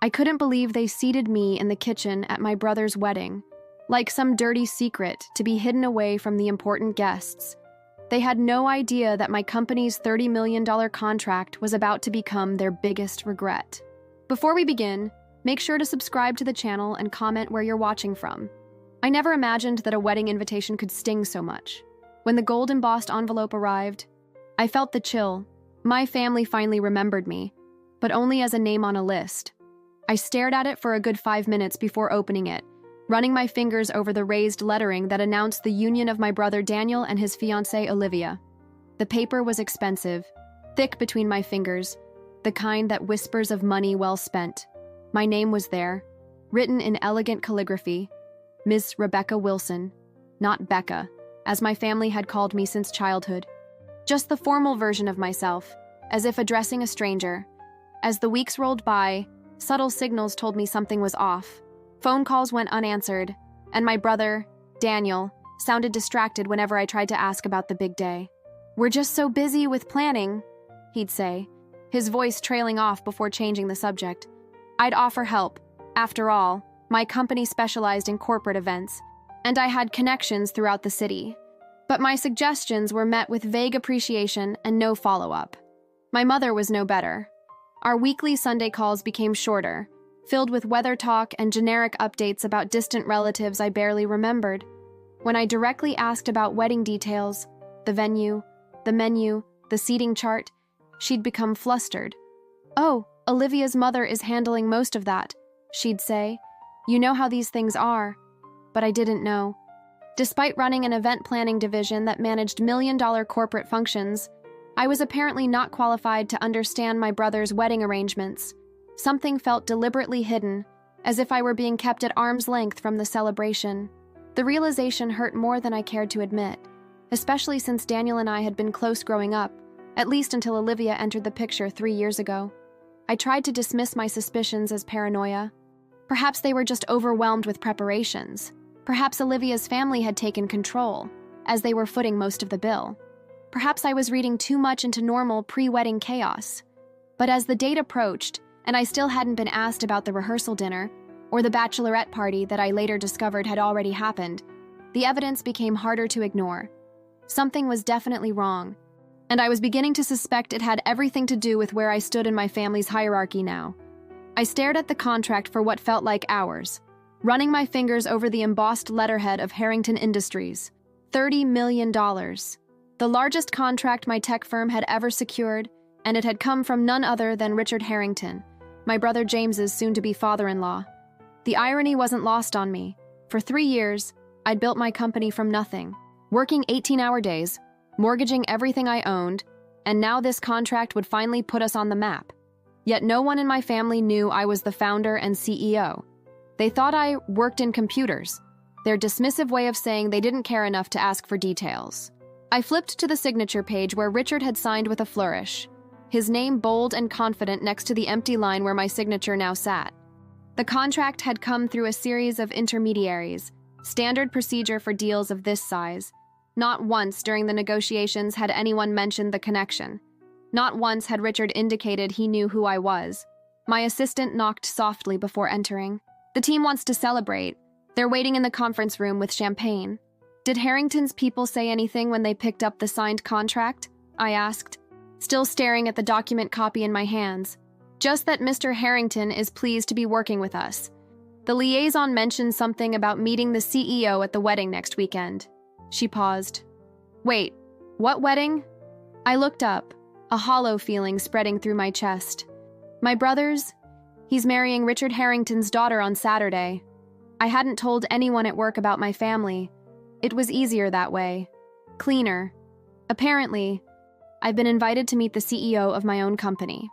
I couldn't believe they seated me in the kitchen at my brother's wedding, like some dirty secret to be hidden away from the important guests. They had no idea that my company's $30 million contract was about to become their biggest regret. Before we begin, make sure to subscribe to the channel and comment where you're watching from. I never imagined that a wedding invitation could sting so much. When the gold-embossed envelope arrived, I felt the chill. My family finally remembered me, but only as a name on a list. I stared at it for a good 5 minutes before opening it, running my fingers over the raised lettering that announced the union of my brother Daniel and his fiancée Olivia. The paper was expensive, thick between my fingers, the kind that whispers of money well spent. My name was there, written in elegant calligraphy, Miss Rebecca Wilson, not Becca, as my family had called me since childhood. Just the formal version of myself, as if addressing a stranger. As the weeks rolled by, subtle signals told me something was off. Phone calls went unanswered, and my brother, Daniel, sounded distracted whenever I tried to ask about the big day. "We're just so busy with planning," he'd say, his voice trailing off before changing the subject. I'd offer help. After all, my company specialized in corporate events, and I had connections throughout the city. But my suggestions were met with vague appreciation and no follow-up. My mother was no better. Our weekly Sunday calls became shorter, filled with weather talk and generic updates about distant relatives I barely remembered. When I directly asked about wedding details, the venue, the menu, the seating chart, she'd become flustered. "Oh, Olivia's mother is handling most of that," she'd say. "You know how these things are." But I didn't know. Despite running an event planning division that managed million-dollar corporate functions, I was apparently not qualified to understand my brother's wedding arrangements. Something felt deliberately hidden, as if I were being kept at arm's length from the celebration. The realization hurt more than I cared to admit, especially since Daniel and I had been close growing up, at least until Olivia entered the picture 3 years ago. I tried to dismiss my suspicions as paranoia. Perhaps they were just overwhelmed with preparations. Perhaps Olivia's family had taken control, as they were footing most of the bill. Perhaps I was reading too much into normal pre-wedding chaos. But as the date approached, and I still hadn't been asked about the rehearsal dinner, or the bachelorette party that I later discovered had already happened, the evidence became harder to ignore. Something was definitely wrong, and I was beginning to suspect it had everything to do with where I stood in my family's hierarchy now. I stared at the contract for what felt like hours, running my fingers over the embossed letterhead of Harrington Industries. $30 million. The largest contract my tech firm had ever secured, and it had come from none other than Richard Harrington, my brother James's soon-to-be father-in-law. The irony wasn't lost on me. For 3 years, I'd built my company from nothing, working 18-hour days, mortgaging everything I owned, and now this contract would finally put us on the map. Yet no one in my family knew I was the founder and CEO. They thought I worked in computers, their dismissive way of saying they didn't care enough to ask for details. I flipped to the signature page where Richard had signed with a flourish, his name bold and confident next to the empty line where my signature now sat. The contract had come through a series of intermediaries, standard procedure for deals of this size. Not once during the negotiations had anyone mentioned the connection. Not once had Richard indicated he knew who I was. My assistant knocked softly before entering. "The team wants to celebrate. They're waiting in the conference room with champagne." "Did Harrington's people say anything when they picked up the signed contract?" I asked, still staring at the document copy in my hands. "Just that Mr. Harrington is pleased to be working with us. The liaison mentioned something about meeting the CEO at the wedding next weekend." She paused. "Wait, what wedding?" I looked up, a hollow feeling spreading through my chest. "My brother's? He's marrying Richard Harrington's daughter on Saturday." I hadn't told anyone at work about my family. It was easier that way. Cleaner. Apparently, I've been invited to meet the CEO of my own company.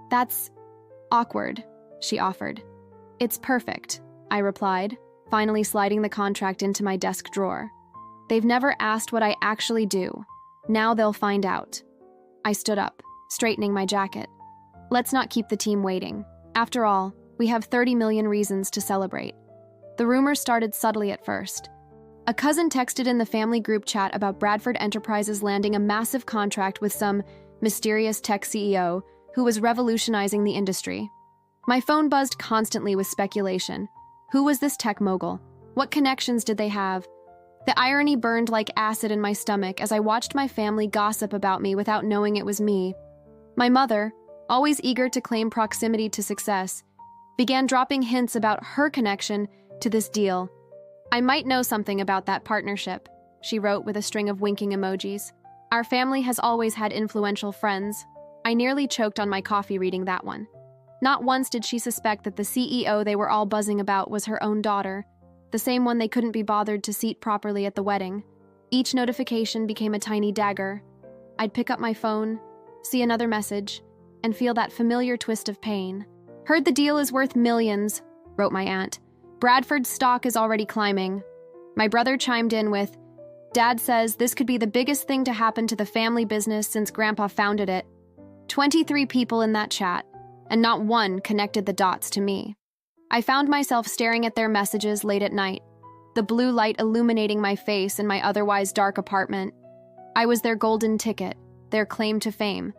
"That's awkward," she offered. "It's perfect," I replied, finally sliding the contract into my desk drawer. "They've never asked what I actually do. Now they'll find out." I stood up, straightening my jacket. Let's not keep the team waiting. After all, we have 30 million reasons to celebrate. The rumor started subtly at first. A cousin texted in the family group chat about Bradford Enterprises landing a massive contract with some mysterious tech CEO who was revolutionizing the industry. My phone buzzed constantly with speculation. Who was this tech mogul? What connections did they have? The irony burned like acid in my stomach as I watched my family gossip about me without knowing it was me. My mother, always eager to claim proximity to success, began dropping hints about her connection to this deal. "I might know something about that partnership," she wrote with a string of winking emojis. "Our family has always had influential friends." I nearly choked on my coffee reading that one. Not once did she suspect that the CEO they were all buzzing about was her own daughter, the same one they couldn't be bothered to seat properly at the wedding. Each notification became a tiny dagger. I'd pick up my phone, see another message, and feel that familiar twist of pain. "Heard the deal is worth millions," wrote my aunt. "Bradford's stock is already climbing." My brother chimed in with, "Dad says this could be the biggest thing to happen to the family business since Grandpa founded it." 23 people in that chat, and not one connected the dots to me. I found myself staring at their messages late at night, the blue light illuminating my face in my otherwise dark apartment. I was their golden ticket, their claim to fame,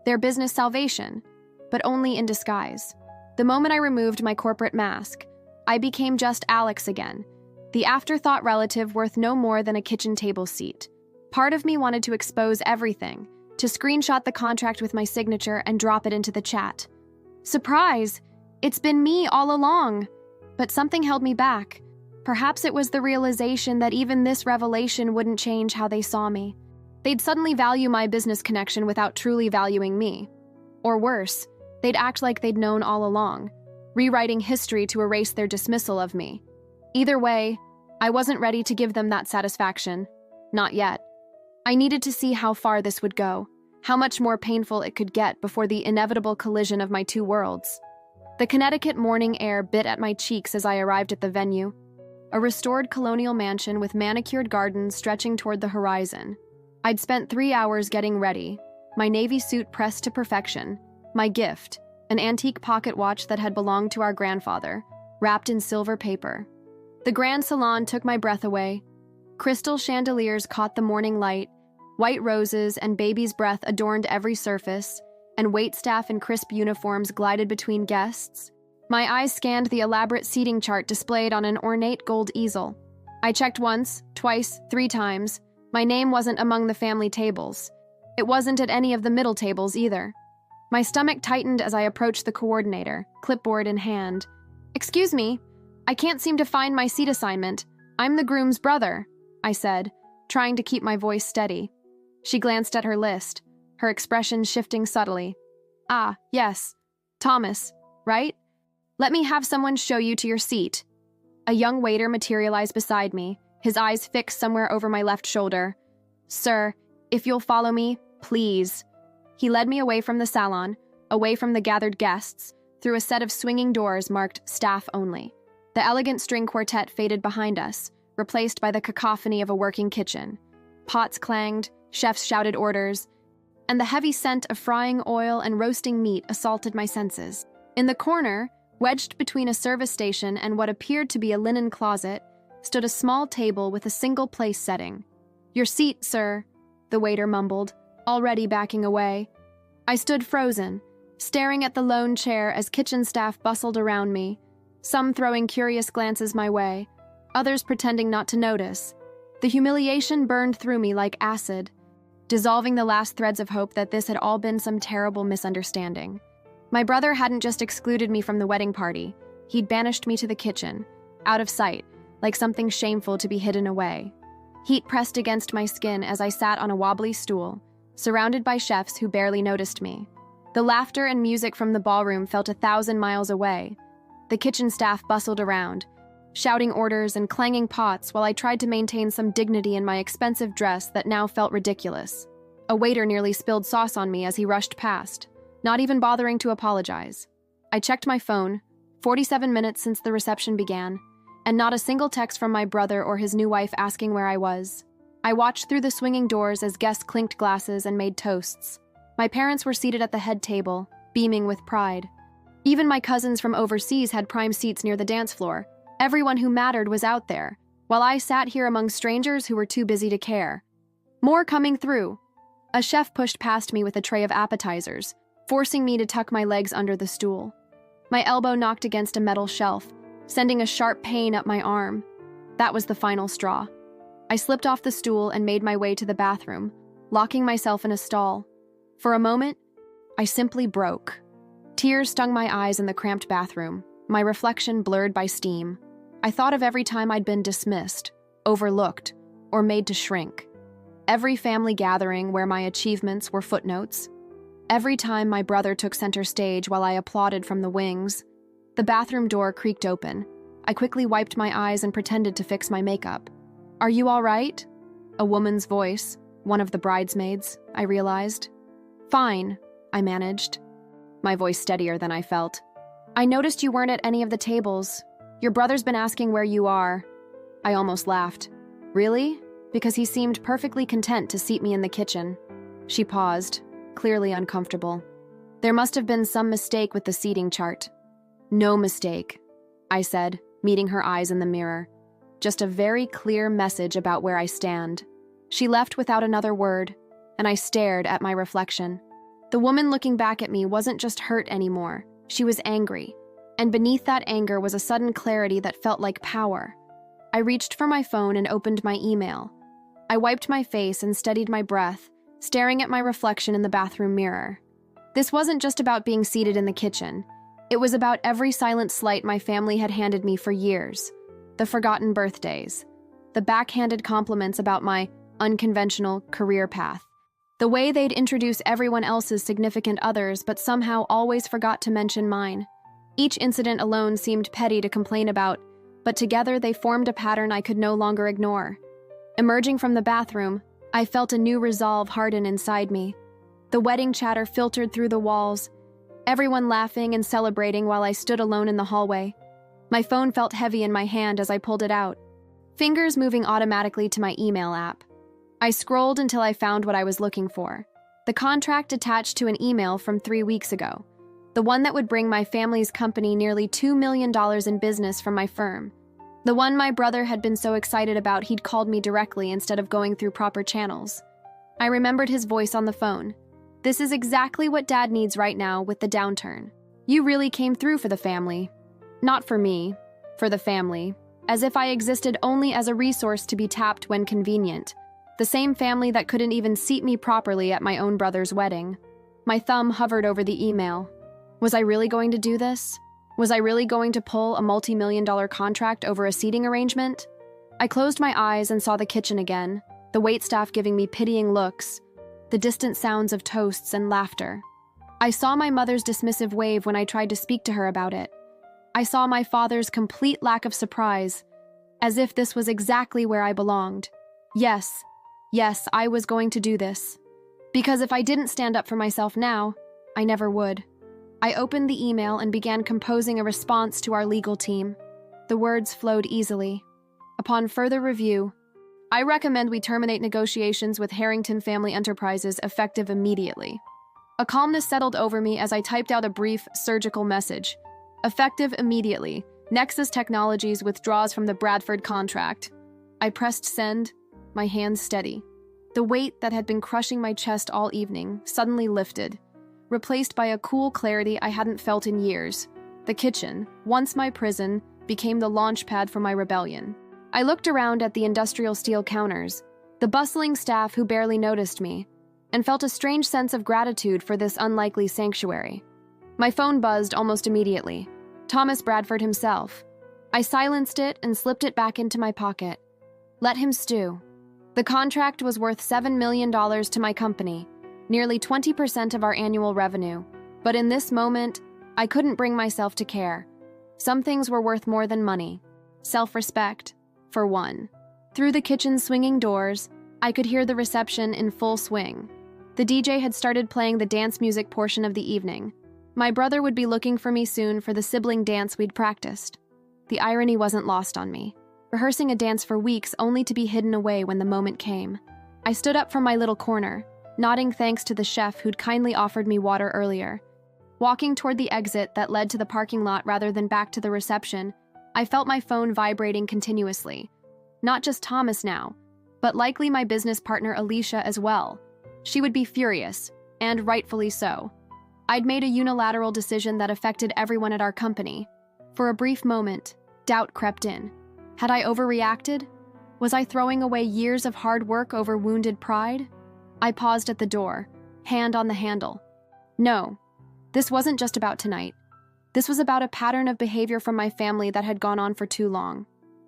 their business salvation, but only in disguise. The moment I removed my corporate mask, I became just Alex again, the afterthought relative worth no more than a kitchen table seat. Part of me wanted to expose everything, to screenshot the contract with my signature and drop it into the chat. Surprise! It's been me all along! But something held me back. Perhaps it was the realization that even this revelation wouldn't change how they saw me. They'd suddenly value my business connection without truly valuing me. Or worse, they'd act like they'd known all along, rewriting history to erase their dismissal of me. Either way, I wasn't ready to give them that satisfaction. Not yet. I needed to see how far this would go, how much more painful it could get before the inevitable collision of my two worlds. The Connecticut morning air bit at my cheeks as I arrived at the venue, a restored colonial mansion with manicured gardens stretching toward the horizon. I'd spent 3 hours getting ready, my navy suit pressed to perfection, my gift, an antique pocket watch that had belonged to our grandfather, wrapped in silver paper. The grand salon took my breath away. Crystal chandeliers caught the morning light, white roses and baby's breath adorned every surface, and waitstaff in crisp uniforms glided between guests. My eyes scanned the elaborate seating chart displayed on an ornate gold easel. I checked once, twice, 3 times. My name wasn't among the family tables. It wasn't at any of the middle tables either. My stomach tightened as I approached the coordinator, clipboard in hand. "Excuse me, I can't seem to find my seat assignment. I'm the groom's brother," I said, trying to keep my voice steady. She glanced at her list, her expression shifting subtly. "Ah, yes. Thomas, right? Let me have someone show you to your seat." A young waiter materialized beside me, his eyes fixed somewhere over my left shoulder. "Sir, if you'll follow me, please." He led me away from the salon, away from the gathered guests, through a set of swinging doors marked "Staff Only." The elegant string quartet faded behind us, replaced by the cacophony of a working kitchen. Pots clanged, chefs shouted orders, and the heavy scent of frying oil and roasting meat assaulted my senses. In the corner, wedged between a service station and what appeared to be a linen closet, stood a small table with a single place setting. "Your seat, sir," the waiter mumbled, already backing away. I stood frozen, staring at the lone chair as kitchen staff bustled around me, some throwing curious glances my way, others pretending not to notice. The humiliation burned through me like acid, dissolving the last threads of hope that this had all been some terrible misunderstanding. My brother hadn't just excluded me from the wedding party, he'd banished me to the kitchen, out of sight, like something shameful to be hidden away. Heat pressed against my skin as I sat on a wobbly stool, surrounded by chefs who barely noticed me. The laughter and music from the ballroom felt 1,000 miles away. The kitchen staff bustled around, shouting orders and clanging pots while I tried to maintain some dignity in my expensive dress that now felt ridiculous. A waiter nearly spilled sauce on me as he rushed past, not even bothering to apologize. I checked my phone, 47 minutes since the reception began, and not a single text from my brother or his new wife asking where I was. I watched through the swinging doors as guests clinked glasses and made toasts. My parents were seated at the head table, beaming with pride. Even my cousins from overseas had prime seats near the dance floor. Everyone who mattered was out there, while I sat here among strangers who were too busy to care. More coming through. A chef pushed past me with a tray of appetizers, forcing me to tuck my legs under the stool. My elbow knocked against a metal shelf, sending a sharp pain up my arm. That was the final straw. I slipped off the stool and made my way to the bathroom, locking myself in a stall. For a moment, I simply broke. Tears stung my eyes in the cramped bathroom, my reflection blurred by steam. I thought of every time I'd been dismissed, overlooked, or made to shrink. Every family gathering where my achievements were footnotes. Every time my brother took center stage while I applauded from the wings. The bathroom door creaked open. I quickly wiped my eyes and pretended to fix my makeup. "Are you all right?" A woman's voice, one of the bridesmaids, I realized. "Fine," I managed, my voice steadier than I felt. "I noticed you weren't at any of the tables. Your brother's been asking where you are." I almost laughed. "Really?" Because he seemed perfectly content to seat me in the kitchen. She paused, clearly uncomfortable. There must have been some mistake with the seating chart. "No mistake," I said, meeting her eyes in the mirror. "Just a very clear message about where I stand." She left without another word, and I stared at my reflection. The woman looking back at me wasn't just hurt anymore. She was angry, and beneath that anger was a sudden clarity that felt like power. I reached for my phone and opened my email. I wiped my face and steadied my breath, staring at my reflection in the bathroom mirror. This wasn't just about being seated in the kitchen. It was about every silent slight my family had handed me for years. The forgotten birthdays. The backhanded compliments about my unconventional career path. The way they'd introduce everyone else's significant others but somehow always forgot to mention mine. Each incident alone seemed petty to complain about, but together they formed a pattern I could no longer ignore. Emerging from the bathroom, I felt a new resolve harden inside me. The wedding chatter filtered through the walls, everyone laughing and celebrating while I stood alone in the hallway. My phone felt heavy in my hand as I pulled it out, fingers moving automatically to my email app. I scrolled until I found what I was looking for. The contract attached to an email from 3 weeks ago. The one that would bring my family's company nearly $2 million in business from my firm. The one my brother had been so excited about he'd called me directly instead of going through proper channels. I remembered his voice on the phone. "This is exactly what Dad needs right now with the downturn. You really came through for the family. Not for me, for the family. As if I existed only as a resource to be tapped when convenient. The same family that couldn't even seat me properly at my own brother's wedding." My thumb hovered over the email. Was I really going to do this? Was I really going to pull a multi-million-dollar contract over a seating arrangement? I closed my eyes and saw the kitchen again, the waitstaff giving me pitying looks, the distant sounds of toasts and laughter. I saw my mother's dismissive wave when I tried to speak to her about it. I saw my father's complete lack of surprise, as if this was exactly where I belonged. Yes, I was going to do this. Because if I didn't stand up for myself now, I never would. I opened the email and began composing a response to our legal team. The words flowed easily. Upon further review, I recommend we terminate negotiations with Harrington Family Enterprises effective immediately. A calmness settled over me as I typed out a brief, surgical message. Effective immediately. Nexus Technologies withdraws from the Bradford contract. I pressed send, my hands steady. The weight that had been crushing my chest all evening suddenly lifted, replaced by a cool clarity I hadn't felt in years. The kitchen, once my prison, became the launch pad for my rebellion. I looked around at the industrial steel counters, the bustling staff who barely noticed me, and felt a strange sense of gratitude for this unlikely sanctuary. My phone buzzed almost immediately. Thomas Bradford himself. I silenced it and slipped it back into my pocket. Let him stew. The contract was worth $7 million to my company, nearly 20% of our annual revenue. But in this moment, I couldn't bring myself to care. Some things were worth more than money. Self-respect, for one. Through the kitchen's swinging doors, I could hear the reception in full swing. The DJ had started playing the dance music portion of the evening. My brother would be looking for me soon for the sibling dance we'd practiced. The irony wasn't lost on me. Rehearsing a dance for weeks only to be hidden away when the moment came. I stood up from my little corner, nodding thanks to the chef who'd kindly offered me water earlier. Walking toward the exit that led to the parking lot rather than back to the reception, I felt my phone vibrating continuously. Not just Thomas now, but likely my business partner Alicia as well. She would be furious, and rightfully so. I'd made a unilateral decision that affected everyone at our company. For a brief moment, doubt crept in. Had I overreacted? Was I throwing away years of hard work over wounded pride? I paused at the door, hand on the handle. No, this wasn't just about tonight. This was about a pattern of behavior from my family that had gone on for too long.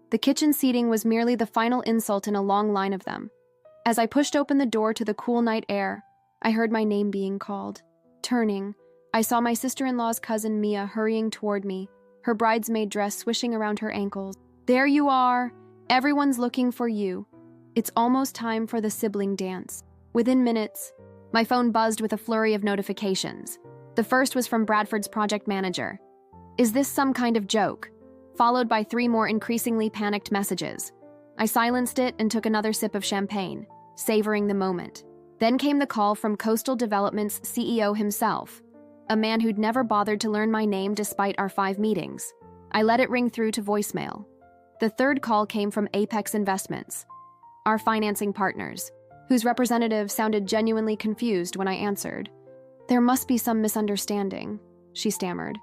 The kitchen seating was merely the final insult in a long line of them. As I pushed open the door to the cool night air, I heard my name being called. Turning, I saw my sister-in-law's cousin Mia hurrying toward me, her bridesmaid dress swishing around her ankles. There you are! Everyone's looking for you. It's almost time for the sibling dance. Within minutes, my phone buzzed with a flurry of notifications. The first was from Bradford's project manager. Is this some kind of joke? Followed by 3 more increasingly panicked messages. I silenced it and took another sip of champagne, savoring the moment. Then came the call from Coastal Development's CEO himself, a man who'd never bothered to learn my name despite our 5 meetings. I let it ring through to voicemail. The third call came from Apex Investments, our financing partners, whose representative sounded genuinely confused when I answered. There must be some misunderstanding, she stammered.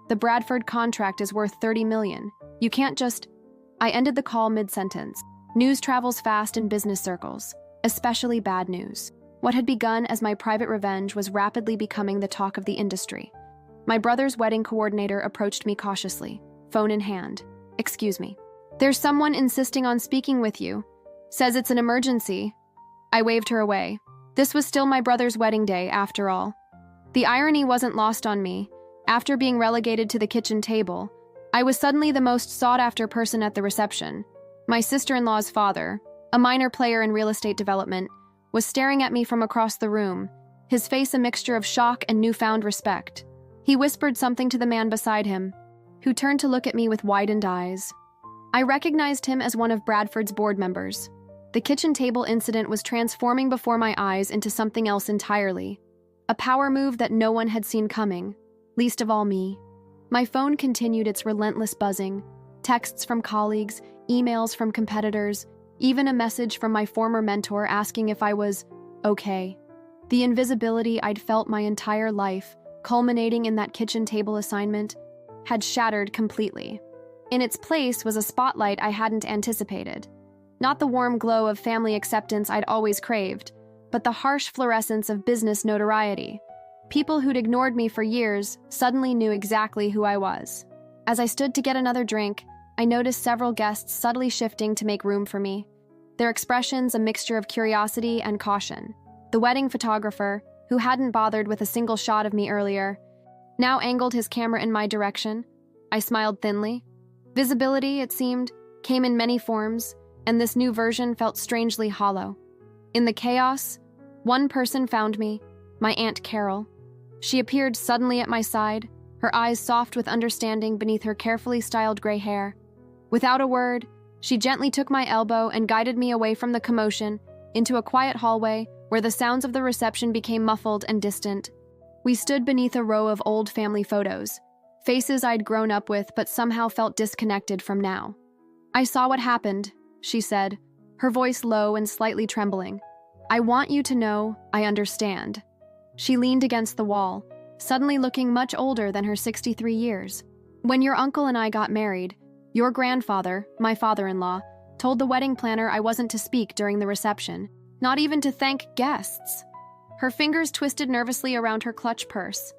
The Bradford contract is worth $30 million. You can't just... I ended the call mid-sentence. News travels fast in business circles, especially bad news. What had begun as my private revenge was rapidly becoming the talk of the industry. My brother's wedding coordinator approached me cautiously, phone in hand. Excuse me. There's someone insisting on speaking with you. Says it's an emergency. I waved her away. This was still my brother's wedding day, after all. The irony wasn't lost on me. After being relegated to the kitchen table, I was suddenly the most sought-after person at the reception. My sister-in-law's father, a minor player in real estate development, was staring at me from across the room, his face a mixture of shock and newfound respect. He whispered something to the man beside him, who turned to look at me with widened eyes. I recognized him as one of Bradford's board members. The kitchen table incident was transforming before my eyes into something else entirely. A power move that no one had seen coming, least of all me. My phone continued its relentless buzzing. Texts from colleagues, emails from competitors, even a message from my former mentor asking if I was okay. The invisibility I'd felt my entire life, culminating in that kitchen table assignment, had shattered completely. In its place was a spotlight I hadn't anticipated. Not the warm glow of family acceptance I'd always craved, but the harsh fluorescence of business notoriety. People who'd ignored me for years suddenly knew exactly who I was. As I stood to get another drink, I noticed several guests subtly shifting to make room for me, their expressions a mixture of curiosity and caution. The wedding photographer, who hadn't bothered with a single shot of me earlier, now angled his camera in my direction. I smiled thinly. Visibility, it seemed, came in many forms, and this new version felt strangely hollow. In the chaos, one person found me, my Aunt Carol. She appeared suddenly at my side, her eyes soft with understanding beneath her carefully styled gray hair. Without a word, she gently took my elbow and guided me away from the commotion into a quiet hallway where the sounds of the reception became muffled and distant. We stood beneath a row of old family photos, faces I'd grown up with but somehow felt disconnected from now. I saw what happened, she said, her voice low and slightly trembling. I want you to know I understand. She leaned against the wall, suddenly looking much older than her 63 years. When your uncle and I got married, your grandfather, my father-in-law, told the wedding planner I wasn't to speak during the reception, not even to thank guests. Her fingers twisted nervously around her clutch purse.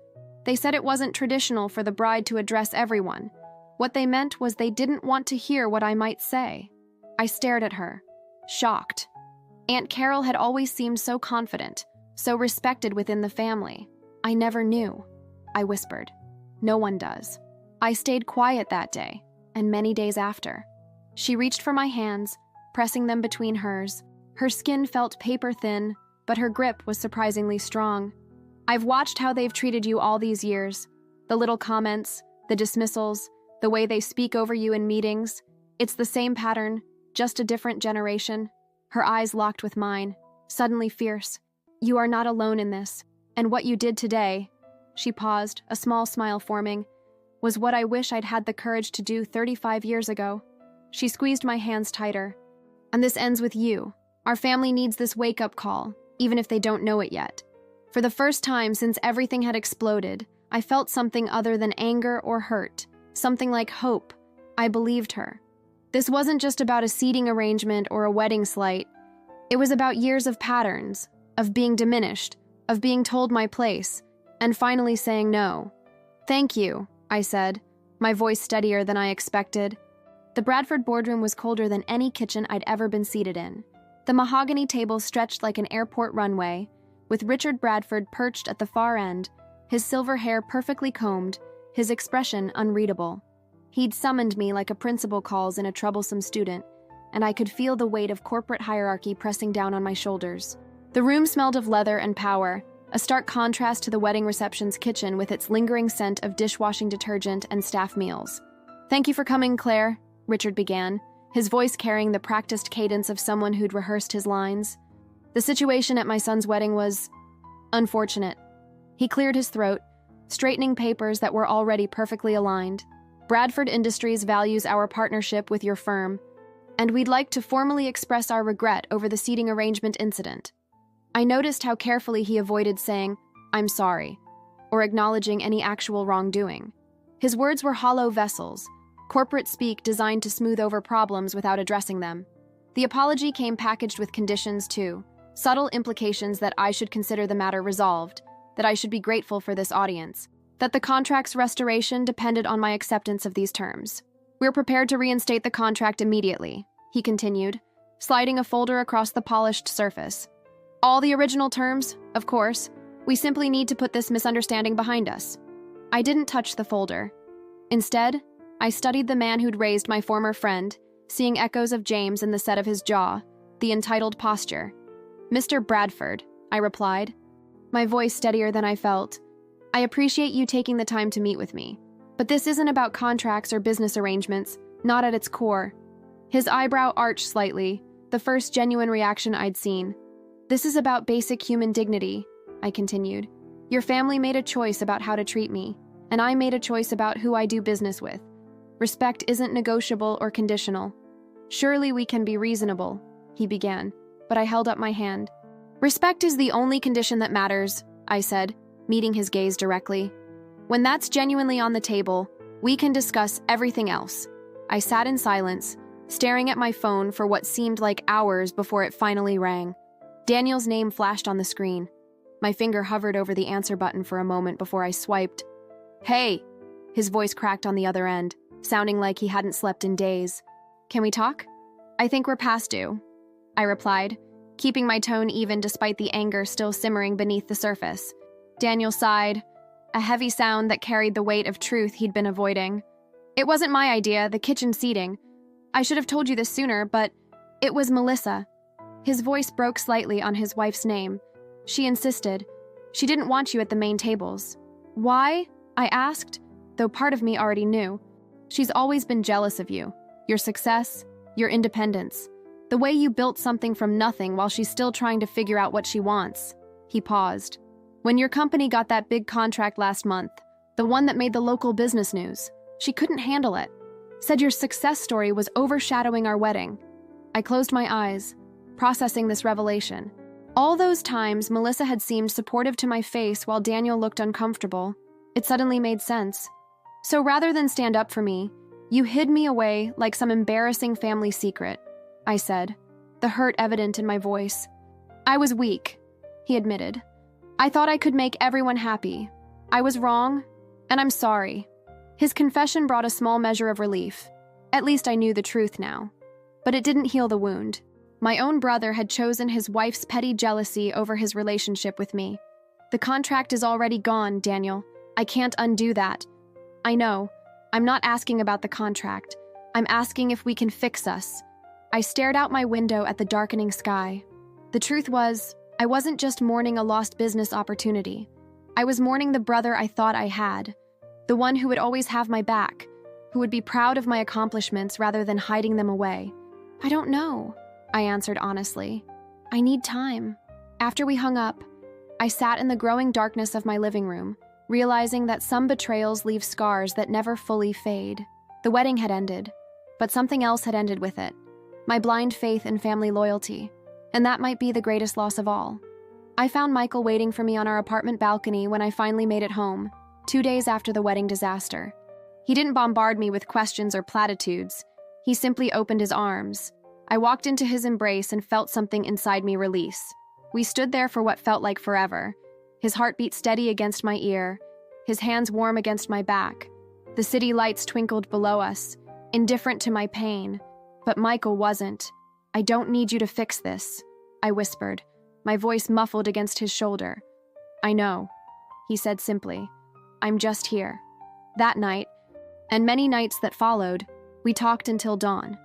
They said it wasn't traditional for the bride to address everyone. What they meant was they didn't want to hear what I might say. I stared at her, shocked. Aunt Carol had always seemed so confident, so respected within the family. I never knew, I whispered. No one does. I stayed quiet that day, and many days after. She reached for my hands, pressing them between hers. Her skin felt paper thin, but her grip was surprisingly strong. I've watched how they've treated you all these years. The little comments, the dismissals, the way they speak over you in meetings. It's the same pattern, just a different generation. Her eyes locked with mine, suddenly fierce. You are not alone in this, and what you did today, she paused, a small smile forming, was what I wish I'd had the courage to do 35 years ago. She squeezed my hands tighter. And this ends with you. Our family needs this wake-up call, even if they don't know it yet. For the first time since everything had exploded, I felt something other than anger or hurt, something like hope. I believed her. This wasn't just about a seating arrangement or a wedding slight. It was about years of patterns, of being diminished, of being told my place, and finally saying no. "Thank you," I said, my voice steadier than I expected. The Bradford boardroom was colder than any kitchen I'd ever been seated in. The mahogany table stretched like an airport runway, with Richard Bradford perched at the far end, his silver hair perfectly combed, his expression unreadable. He'd summoned me like a principal calls in a troublesome student, and I could feel the weight of corporate hierarchy pressing down on my shoulders. The room smelled of leather and power, a stark contrast to the wedding reception's kitchen with its lingering scent of dishwashing detergent and staff meals. "Thank you for coming, Claire," Richard began, his voice carrying the practiced cadence of someone who'd rehearsed his lines. "The situation at my son's wedding was unfortunate." He cleared his throat, straightening papers that were already perfectly aligned. "Bradford Industries values our partnership with your firm, and we'd like to formally express our regret over the seating arrangement incident." I noticed how carefully he avoided saying, "I'm sorry," or acknowledging any actual wrongdoing. His words were hollow vessels, corporate speak designed to smooth over problems without addressing them. The apology came packaged with conditions, too, subtle implications that I should consider the matter resolved, that I should be grateful for this audience, that the contract's restoration depended on my acceptance of these terms. "We're prepared to reinstate the contract immediately," he continued, sliding a folder across the polished surface. "All the original terms, of course. We simply need to put this misunderstanding behind us." I didn't touch the folder. Instead, I studied the man who'd raised my former friend, seeing echoes of James in the set of his jaw, the entitled posture. "Mr. Bradford," I replied, my voice steadier than I felt. "I appreciate you taking the time to meet with me, but this isn't about contracts or business arrangements, not at its core." His eyebrow arched slightly, the first genuine reaction I'd seen. "This is about basic human dignity," I continued. "Your family made a choice about how to treat me, and I made a choice about who I do business with. Respect isn't negotiable or conditional." "Surely we can be reasonable," he began, but I held up my hand. "Respect is the only condition that matters," I said, meeting his gaze directly. "When that's genuinely on the table, we can discuss everything else." I sat in silence, staring at my phone for what seemed like hours before it finally rang. Daniel's name flashed on the screen. My finger hovered over the answer button for a moment before I swiped. "Hey!" His voice cracked on the other end, sounding like he hadn't slept in days. "Can we talk?" "I think we're past due," I replied, keeping my tone even despite the anger still simmering beneath the surface. Daniel sighed, a heavy sound that carried the weight of truth he'd been avoiding. "It wasn't my idea, the kitchen seating. I should have told you this sooner, but it was Melissa." His voice broke slightly on his wife's name. "She insisted. She didn't want you at the main tables." "Why?" I asked, though part of me already knew. "She's always been jealous of you, your success, your independence. The way you built something from nothing while she's still trying to figure out what she wants." He paused. "When your company got that big contract last month, the one that made the local business news, she couldn't handle it. Said your success story was overshadowing our wedding." I closed my eyes, processing this revelation. All those times Melissa had seemed supportive to my face while Daniel looked uncomfortable. It suddenly made sense. "So rather than stand up for me, you hid me away like some embarrassing family secret," I said, the hurt evident in my voice. "I was weak," he admitted. "I thought I could make everyone happy. I was wrong, and I'm sorry." His confession brought a small measure of relief. At least I knew the truth now. But it didn't heal the wound. My own brother had chosen his wife's petty jealousy over his relationship with me. "The contract is already gone, Daniel. I can't undo that." "I know. I'm not asking about the contract. I'm asking if we can fix us." I stared out my window at the darkening sky. The truth was, I wasn't just mourning a lost business opportunity. I was mourning the brother I thought I had, the one who would always have my back, who would be proud of my accomplishments rather than hiding them away. "I don't know," I answered honestly. "I need time." After we hung up, I sat in the growing darkness of my living room, realizing that some betrayals leave scars that never fully fade. The wedding had ended, but something else had ended with it. My blind faith in family loyalty, and that might be the greatest loss of all. I found Michael waiting for me on our apartment balcony when I finally made it home, 2 days after the wedding disaster. He didn't bombard me with questions or platitudes. He simply opened his arms. I walked into his embrace and felt something inside me release. We stood there for what felt like forever, his heartbeat steady against my ear, his hands warm against my back. The city lights twinkled below us, indifferent to my pain. But Michael wasn't. "I don't need you to fix this," I whispered, my voice muffled against his shoulder. "I know," he said simply. "I'm just here." That night, and many nights that followed, we talked until dawn.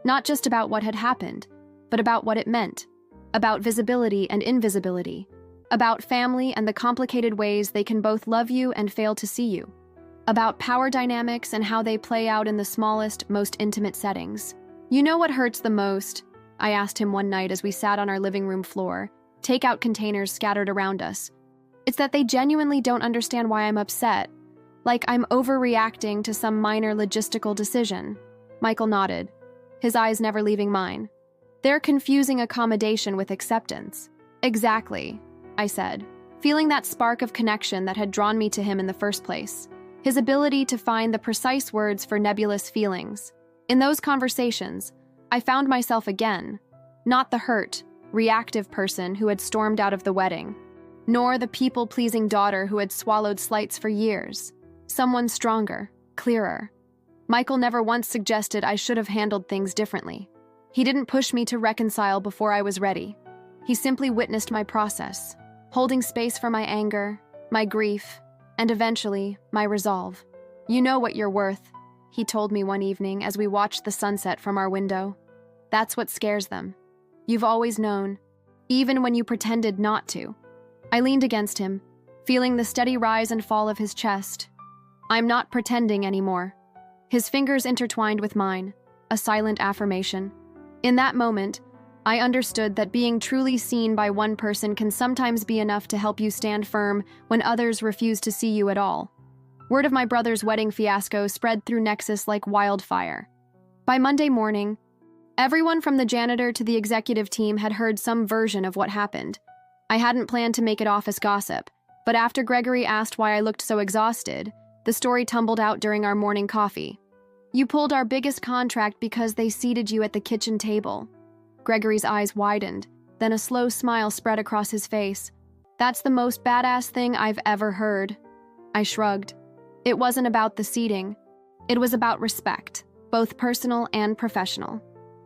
Not just about what had happened, but about what it meant. About visibility and invisibility. About family and the complicated ways they can both love you and fail to see you. About power dynamics and how they play out in the smallest, most intimate settings. "You know what hurts the most?" I asked him one night as we sat on our living room floor, takeout containers scattered around us. "It's that they genuinely don't understand why I'm upset. Like I'm overreacting to some minor logistical decision." Michael nodded, his eyes never leaving mine. "They're confusing accommodation with acceptance." "Exactly," I said, feeling that spark of connection that had drawn me to him in the first place. His ability to find the precise words for nebulous feelings. In those conversations, I found myself again, not the hurt, reactive person who had stormed out of the wedding, nor the people-pleasing daughter who had swallowed slights for years. Someone stronger, clearer. Michael never once suggested I should have handled things differently. He didn't push me to reconcile before I was ready. He simply witnessed my process, holding space for my anger, my grief, and eventually, my resolve. "You know what you're worth," he told me one evening as we watched the sunset from our window. "That's what scares them. You've always known, even when you pretended not to." I leaned against him, feeling the steady rise and fall of his chest. "I'm not pretending anymore." His fingers intertwined with mine, a silent affirmation. In that moment, I understood that being truly seen by one person can sometimes be enough to help you stand firm when others refuse to see you at all. Word of my brother's wedding fiasco spread through Nexus like wildfire. By Monday morning, everyone from the janitor to the executive team had heard some version of what happened. I hadn't planned to make it office gossip, but after Gregory asked why I looked so exhausted, the story tumbled out during our morning coffee. "You pulled our biggest contract because they seated you at the kitchen table." Gregory's eyes widened, then a slow smile spread across his face. "That's the most badass thing I've ever heard." I shrugged. It wasn't about the seating. It was about respect, both personal and professional.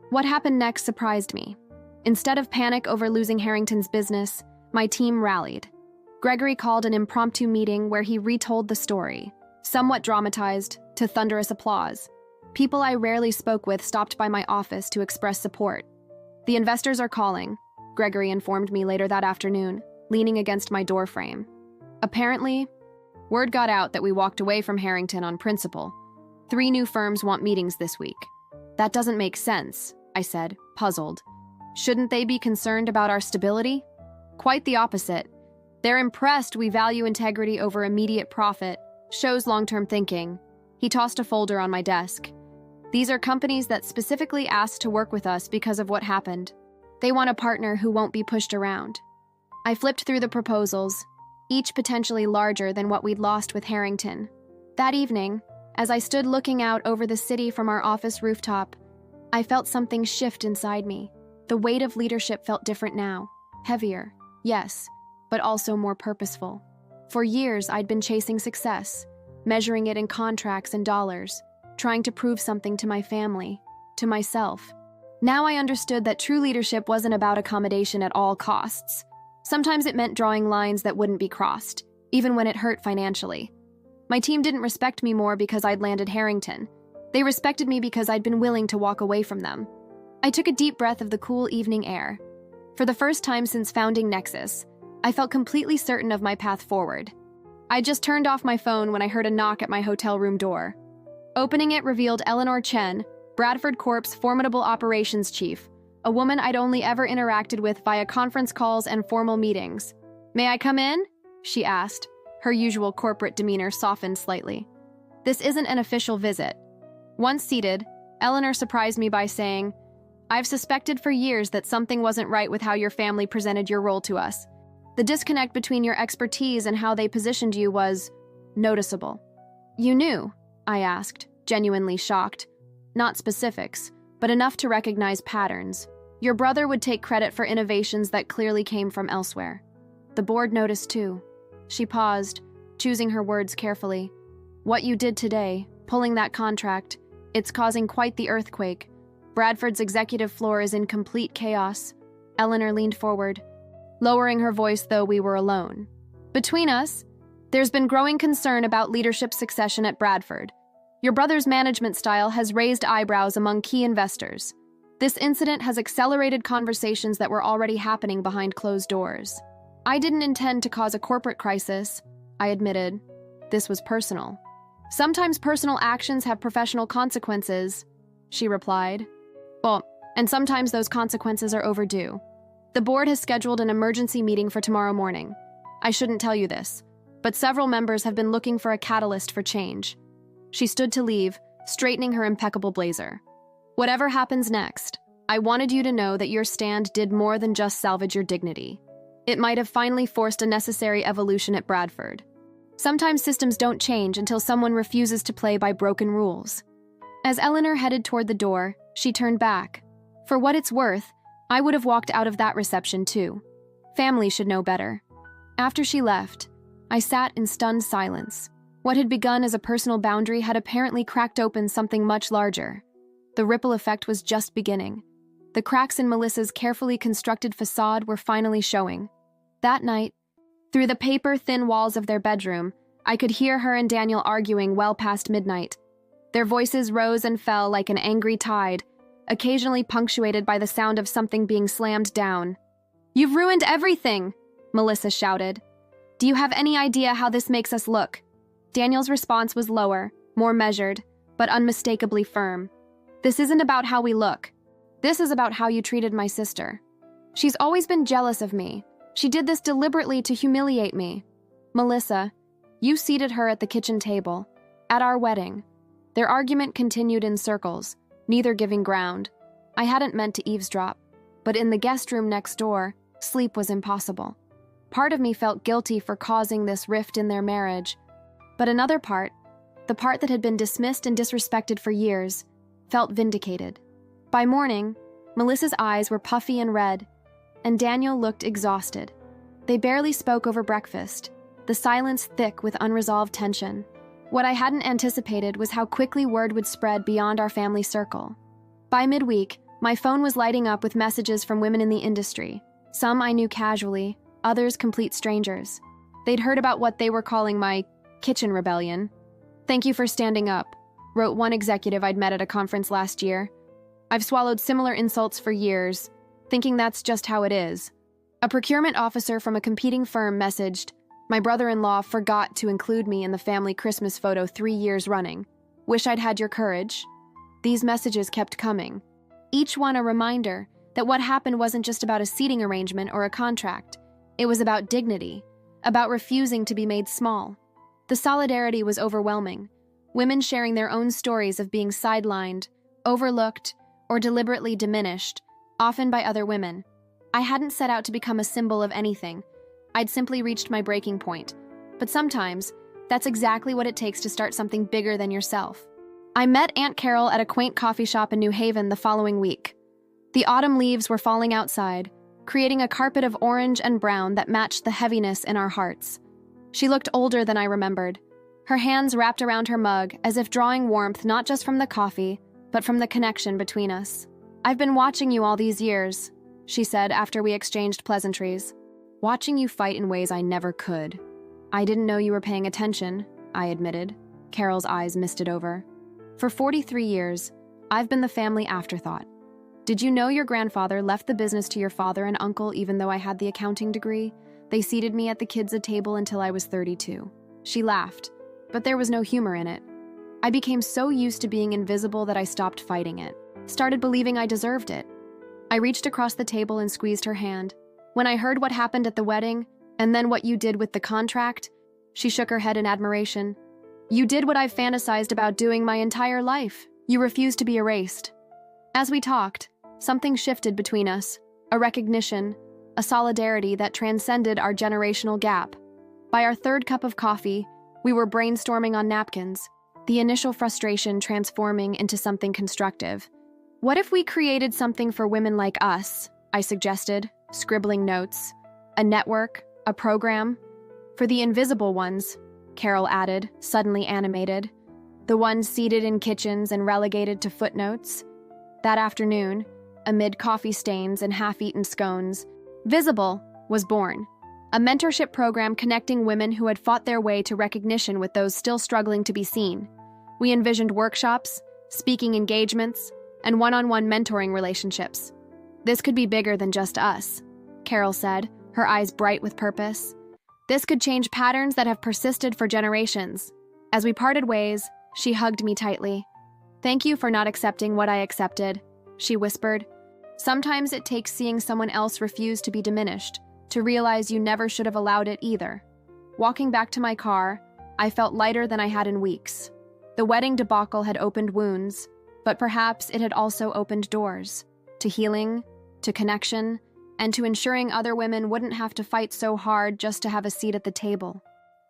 What happened next surprised me. Instead of panic over losing Harrington's business, my team rallied. Gregory called an impromptu meeting where he retold the story, somewhat dramatized, to thunderous applause. People I rarely spoke with stopped by my office to express support. "The investors are calling," Gregory informed me later that afternoon, leaning against my doorframe. "Apparently, word got out that we walked away from Harrington on principle. 3 new firms want meetings this week." "That doesn't make sense," I said, puzzled. "Shouldn't they be concerned about our stability?" "Quite the opposite. They're impressed we value integrity over immediate profit. Shows long-term thinking." He tossed a folder on my desk. "These are companies that specifically asked to work with us because of what happened. They want a partner who won't be pushed around." I flipped through the proposals, each potentially larger than what we'd lost with Harrington. That evening, as I stood looking out over the city from our office rooftop, I felt something shift inside me. The weight of leadership felt different now. Heavier, yes, but also more purposeful. For years, I'd been chasing success, measuring it in contracts and dollars, trying to prove something to my family, to myself. Now I understood that true leadership wasn't about accommodation at all costs. Sometimes it meant drawing lines that wouldn't be crossed, even when it hurt financially. My team didn't respect me more because I'd landed Harrington. They respected me because I'd been willing to walk away from them. I took a deep breath of the cool evening air. For the first time since founding Nexus, I felt completely certain of my path forward. I just turned off my phone when I heard a knock at my hotel room door. Opening it revealed Eleanor Chen, Bradford Corp's formidable operations chief, a woman I'd only ever interacted with via conference calls and formal meetings. "May I come in?" she asked. Her usual corporate demeanor softened slightly. "This isn't an official visit." Once seated, Eleanor surprised me by saying, "I've suspected for years that something wasn't right with how your family presented your role to us. The disconnect between your expertise and how they positioned you was noticeable. You knew? I asked, genuinely shocked. Not specifics, but enough to recognize patterns. Your brother would take credit for innovations that clearly came from elsewhere. The board noticed too. She paused, choosing her words carefully. What you did today, pulling that contract, it's causing quite the earthquake. Bradford's executive floor is in complete chaos. Eleanor leaned forward, lowering her voice though we were alone. Between us, there's been growing concern about leadership succession at Bradford. Your brother's management style has raised eyebrows among key investors. This incident has accelerated conversations that were already happening behind closed doors. I didn't intend to cause a corporate crisis, I admitted. This was personal. Sometimes personal actions have professional consequences, she replied. Well, and sometimes those consequences are overdue. The board has scheduled an emergency meeting for tomorrow morning. I shouldn't tell you this, but several members have been looking for a catalyst for change. She stood to leave, straightening her impeccable blazer. Whatever happens next, I wanted you to know that your stand did more than just salvage your dignity. It might have finally forced a necessary evolution at Bradford. Sometimes systems don't change until someone refuses to play by broken rules. As Eleanor headed toward the door, she turned back. For what it's worth, I would have walked out of that reception too. Family should know better. After she left, I sat in stunned silence. What had begun as a personal boundary had apparently cracked open something much larger. The ripple effect was just beginning. The cracks in Melissa's carefully constructed facade were finally showing. That night, through the paper-thin walls of their bedroom, I could hear her and Daniel arguing well past midnight. Their voices rose and fell like an angry tide, occasionally punctuated by the sound of something being slammed down. "You've ruined everything!" Melissa shouted. "Do you have any idea how this makes us look?" Daniel's response was lower, more measured, but unmistakably firm. "This isn't about how we look. This is about how you treated my sister. She's always been jealous of me. She did this deliberately to humiliate me. Melissa, you seated her at the kitchen table, at our wedding." Their argument continued in circles, neither giving ground. I hadn't meant to eavesdrop, but in the guest room next door, sleep was impossible. Part of me felt guilty for causing this rift in their marriage, but another part, the part that had been dismissed and disrespected for years, felt vindicated. By morning, Melissa's eyes were puffy and red, and Daniel looked exhausted. They barely spoke over breakfast, the silence thick with unresolved tension. What I hadn't anticipated was how quickly word would spread beyond our family circle. By midweek, my phone was lighting up with messages from women in the industry. Some I knew casually, others complete strangers. They'd heard about what they were calling my kitchen rebellion. "Thank you for standing up," wrote one executive I'd met at a conference last year. "I've swallowed similar insults for years, thinking that's just how it is." A procurement officer from a competing firm messaged, "My brother-in-law forgot to include me in the family Christmas photo 3 years running. Wish I'd had your courage." These messages kept coming, each one a reminder that what happened wasn't just about a seating arrangement or a contract. It was about dignity, about refusing to be made small. The solidarity was overwhelming, women sharing their own stories of being sidelined, overlooked, or deliberately diminished, often by other women. I hadn't set out to become a symbol of anything. I'd simply reached my breaking point. But sometimes, that's exactly what it takes to start something bigger than yourself. I met Aunt Carol at a quaint coffee shop in New Haven the following week. The autumn leaves were falling outside, creating a carpet of orange and brown that matched the heaviness in our hearts. She looked older than I remembered, her hands wrapped around her mug as if drawing warmth not just from the coffee, but from the connection between us. "I've been watching you all these years," she said after we exchanged pleasantries. "Watching you fight in ways I never could." "I didn't know you were paying attention," I admitted. Carol's eyes misted over. "For 43 years, I've been the family afterthought. Did you know your grandfather left the business to your father and uncle even though I had the accounting degree? They seated me at the kids' table until I was 32. She laughed, but there was no humor in it. I became so used to being invisible that I stopped fighting it, started believing I deserved it. I reached across the table and squeezed her hand. When I heard what happened at the wedding, and then what you did with the contract, she shook her head in admiration. You did what I've fantasized about doing my entire life. You refused to be erased. As we talked, something shifted between us, a recognition, a solidarity that transcended our generational gap. By our third cup of coffee, we were brainstorming on napkins, the initial frustration transforming into something constructive. "What if we created something for women like us?" I suggested, scribbling notes. "A network, a program?" "For the invisible ones," Carol added, suddenly animated. "The ones seated in kitchens and relegated to footnotes?" That afternoon, amid coffee stains and half-eaten scones, Visible was born, a mentorship program connecting women who had fought their way to recognition with those still struggling to be seen. We envisioned workshops, speaking engagements, and one-on-one mentoring relationships. "This could be bigger than just us," Carol said, her eyes bright with purpose. "This could change patterns that have persisted for generations." As we parted ways, she hugged me tightly. "Thank you for not accepting what I accepted," she whispered. "Sometimes it takes seeing someone else refuse to be diminished to realize you never should have allowed it either." Walking back to my car, I felt lighter than I had in weeks. The wedding debacle had opened wounds, but perhaps it had also opened doors to healing, to connection, and to ensuring other women wouldn't have to fight so hard just to have a seat at the table.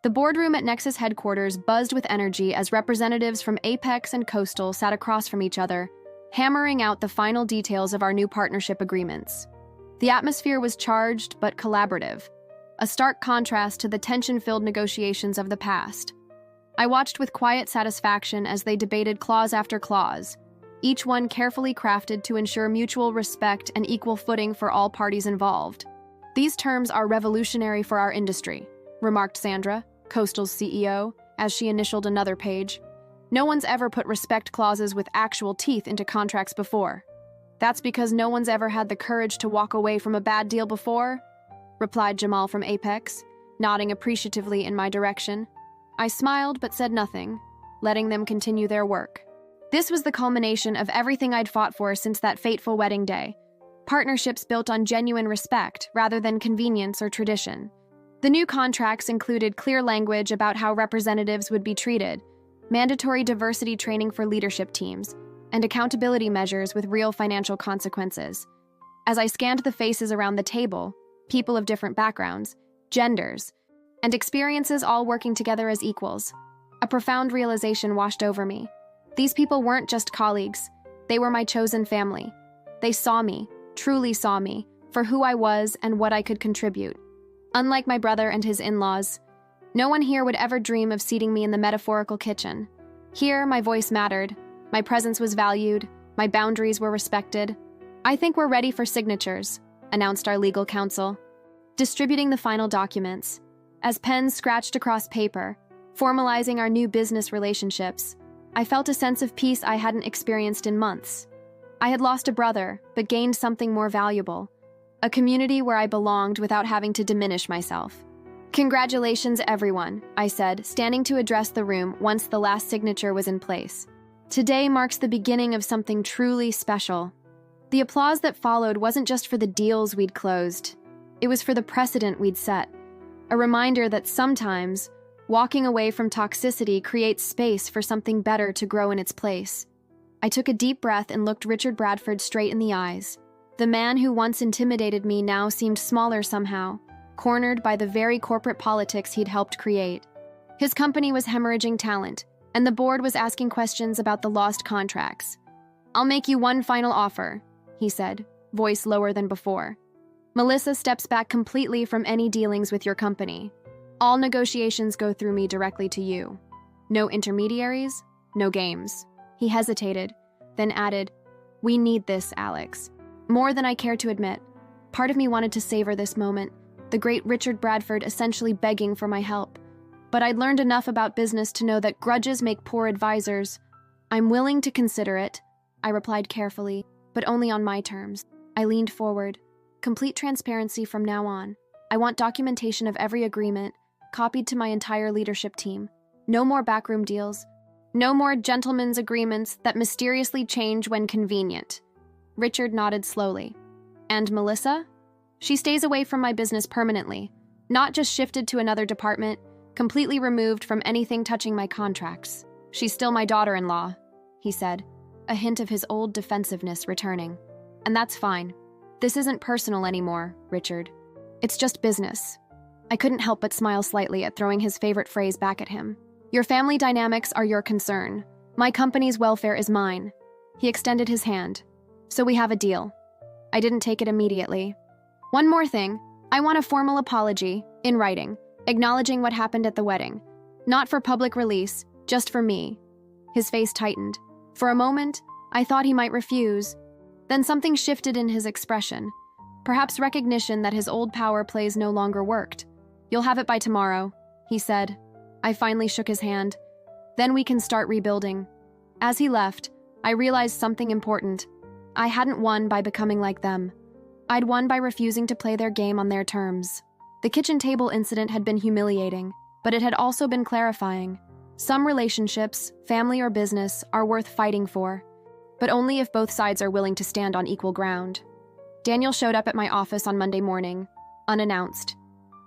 The boardroom at Nexus headquarters buzzed with energy as representatives from Apex and Coastal sat across from each other, hammering out the final details of our new partnership agreements. The atmosphere was charged but collaborative, a stark contrast to the tension-filled negotiations of the past. I watched with quiet satisfaction as they debated clause after clause, each one carefully crafted to ensure mutual respect and equal footing for all parties involved. "These terms are revolutionary for our industry," remarked Sandra, Coastal's CEO, as she initialed another page. "No one's ever put respect clauses with actual teeth into contracts before." "That's because no one's ever had the courage to walk away from a bad deal before," replied Jamal from Apex, nodding appreciatively in my direction. I smiled but said nothing, letting them continue their work. This was the culmination of everything I'd fought for since that fateful wedding day. Partnerships built on genuine respect rather than convenience or tradition. The new contracts included clear language about how representatives would be treated, mandatory diversity training for leadership teams, and accountability measures with real financial consequences. As I scanned the faces around the table, people of different backgrounds, genders, and experiences all working together as equals, a profound realization washed over me. These people weren't just colleagues, they were my chosen family. They saw me, truly saw me, for who I was and what I could contribute. Unlike my brother and his in-laws, no one here would ever dream of seating me in the metaphorical kitchen. Here, my voice mattered, my presence was valued, my boundaries were respected. "I think we're ready for signatures," announced our legal counsel, distributing the final documents. As pens scratched across paper, formalizing our new business relationships, I felt a sense of peace I hadn't experienced in months. I had lost a brother, but gained something more valuable, a community where I belonged without having to diminish myself. "Congratulations, everyone," I said, standing to address the room once the last signature was in place. "Today marks the beginning of something truly special." The applause that followed wasn't just for the deals we'd closed. It was for the precedent we'd set, a reminder that sometimes walking away from toxicity creates space for something better to grow in its place. I took a deep breath and looked Richard Bradford straight in the eyes. The man who once intimidated me now seemed smaller somehow, cornered by the very corporate politics he'd helped create. His company was hemorrhaging talent, and the board was asking questions about the lost contracts. "I'll make you one final offer," he said, voice lower than before. "Melissa steps back completely from any dealings with your company. All negotiations go through me directly to you. No intermediaries, no games." He hesitated, then added, "We need this, Alex." More than I cared to admit, part of me wanted to savor this moment, the great Richard Bradford essentially begging for my help. But I'd learned enough about business to know that grudges make poor advisors. "I'm willing to consider it," I replied carefully, but only on my terms. I leaned forward. "Complete transparency from now on. I want documentation of every agreement, copied to my entire leadership team. No more backroom deals. No more gentlemen's agreements that mysteriously change when convenient." Richard nodded slowly. "And Melissa? She stays away from my business permanently, not just shifted to another department, completely removed from anything touching my contracts. She's still my daughter-in-law," he said, a hint of his old defensiveness returning. "And that's fine. This isn't personal anymore, Richard. It's just business. I couldn't help but smile slightly at throwing his favorite phrase back at him. Your family dynamics are your concern. My company's welfare is mine. He extended his hand. So we have a deal. I didn't take it immediately. One more thing. I want a formal apology, in writing, acknowledging what happened at the wedding. Not for public release, just for me. His face tightened. For a moment, I thought he might refuse. Then something shifted in his expression. Perhaps recognition that his old power plays no longer worked. You'll have it by tomorrow, he said. I finally shook his hand. Then we can start rebuilding. As he left, I realized something important. I hadn't won by becoming like them. I'd won by refusing to play their game on their terms. The kitchen table incident had been humiliating, but it had also been clarifying. Some relationships, family or business, are worth fighting for, but only if both sides are willing to stand on equal ground. Daniel showed up at my office on Monday morning, unannounced.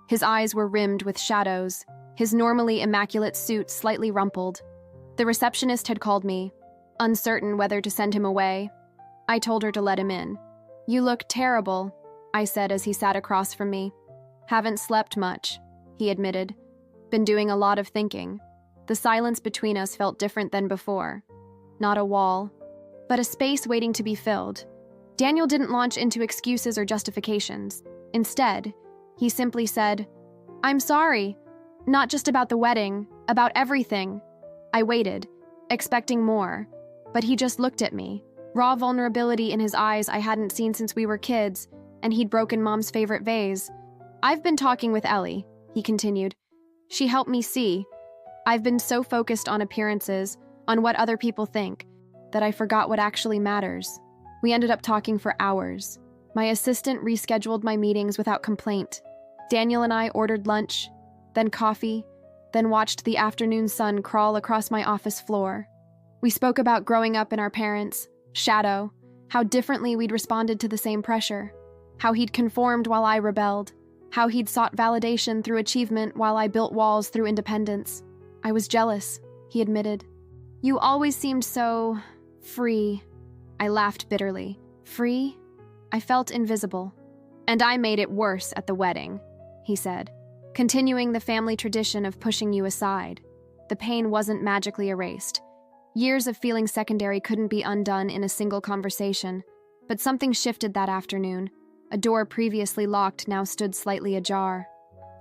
His eyes were rimmed with shadows, his normally immaculate suit slightly rumpled. The receptionist had called me, uncertain whether to send him away. I told her to let him in. You look terrible, I said as he sat across from me. Haven't slept much, he admitted. Been doing a lot of thinking. The silence between us felt different than before. Not a wall, but a space waiting to be filled. Daniel didn't launch into excuses or justifications. Instead, he simply said, I'm sorry. Not just about the wedding, about everything. I waited, expecting more, but he just looked at me. Raw vulnerability in his eyes I hadn't seen since we were kids, and he'd broken Mom's favorite vase. I've been talking with Ellie, he continued. She helped me see. I've been so focused on appearances, on what other people think, that I forgot what actually matters. We ended up talking for hours. My assistant rescheduled my meetings without complaint. Daniel and I ordered lunch, then coffee, then watched the afternoon sun crawl across my office floor. We spoke about growing up in our parents' shadow, how differently we'd responded to the same pressure, how he'd conformed while I rebelled, how he'd sought validation through achievement while I built walls through independence. I was jealous, he admitted. You always seemed so free. I laughed bitterly. Free? I felt invisible. And I made it worse at the wedding, he said, continuing the family tradition of pushing you aside. The pain wasn't magically erased. Years of feeling secondary couldn't be undone in a single conversation, but something shifted that afternoon. A door previously locked now stood slightly ajar.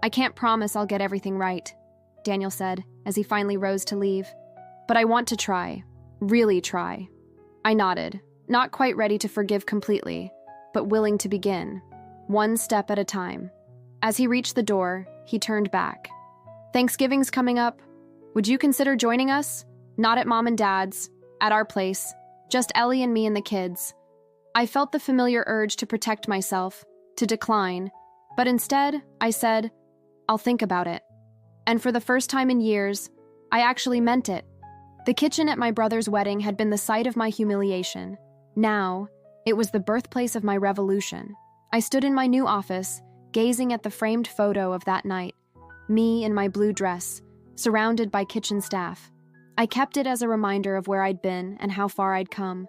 I can't promise I'll get everything right, Daniel said, as he finally rose to leave. But I want to try. Really try. I nodded, not quite ready to forgive completely, but willing to begin, one step at a time. As he reached the door, he turned back. Thanksgiving's coming up. Would you consider joining us? Not at Mom and Dad's, at our place, just Ellie and me and the kids. I felt the familiar urge to protect myself, to decline, but instead, I said, I'll think about it. And for the first time in years, I actually meant it. The kitchen at my brother's wedding had been the site of my humiliation. Now, it was the birthplace of my revolution. I stood in my new office, gazing at the framed photo of that night, me in my blue dress, surrounded by kitchen staff. I kept it as a reminder of where I'd been and how far I'd come.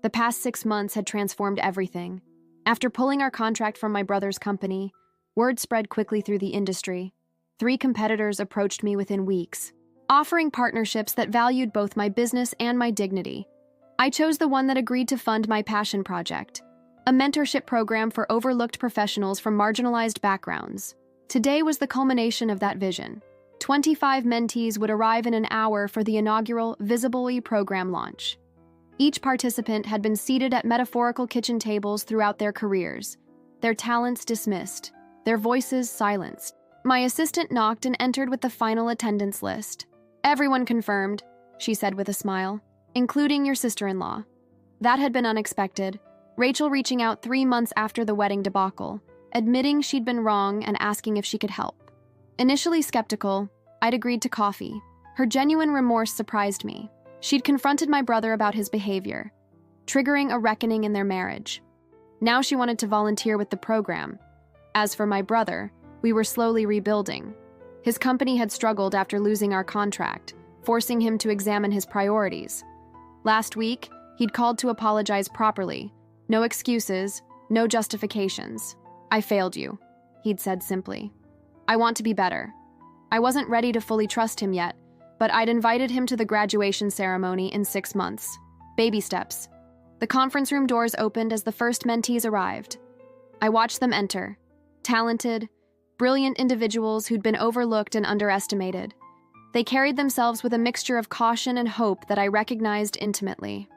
The past 6 months had transformed everything. After pulling our contract from my brother's company, word spread quickly through the industry. 3 competitors approached me within weeks, offering partnerships that valued both my business and my dignity. I chose the one that agreed to fund my passion project, a mentorship program for overlooked professionals from marginalized backgrounds. Today was the culmination of that vision. 25 mentees would arrive in an hour for the inaugural Visibly program launch. Each participant had been seated at metaphorical kitchen tables throughout their careers, their talents dismissed, their voices silenced. My assistant knocked and entered with the final attendance list. Everyone confirmed, she said with a smile, including your sister-in-law. That had been unexpected, Rachel reaching out 3 months after the wedding debacle, admitting she'd been wrong and asking if she could help. Initially skeptical, I'd agreed to coffee. Her genuine remorse surprised me. She'd confronted my brother about his behavior, triggering a reckoning in their marriage. Now she wanted to volunteer with the program. As for my brother, we were slowly rebuilding. His company had struggled after losing our contract, forcing him to examine his priorities. Last week, he'd called to apologize properly. No excuses, No justifications. I failed you, he'd said simply. I want to be better. I wasn't ready to fully trust him yet, but I'd invited him to the graduation ceremony in 6 months. Baby steps. The conference room doors opened as the first mentees arrived. I watched them enter. Talented, brilliant individuals who'd been overlooked and underestimated. They carried themselves with a mixture of caution and hope that I recognized intimately.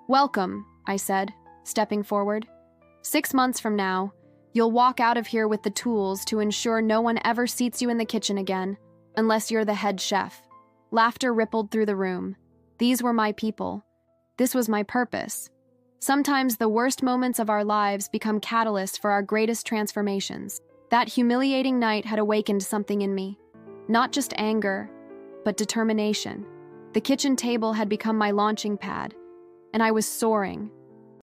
Welcome, I said, stepping forward. 6 months from now, you'll walk out of here with the tools to ensure no one ever seats you in the kitchen again, unless you're the head chef. Laughter rippled through the room. These were my people. This was my purpose. Sometimes the worst moments of our lives become catalysts for our greatest transformations. That humiliating night had awakened something in me. Not just anger, but determination. The kitchen table had become my launching pad, and I was soaring,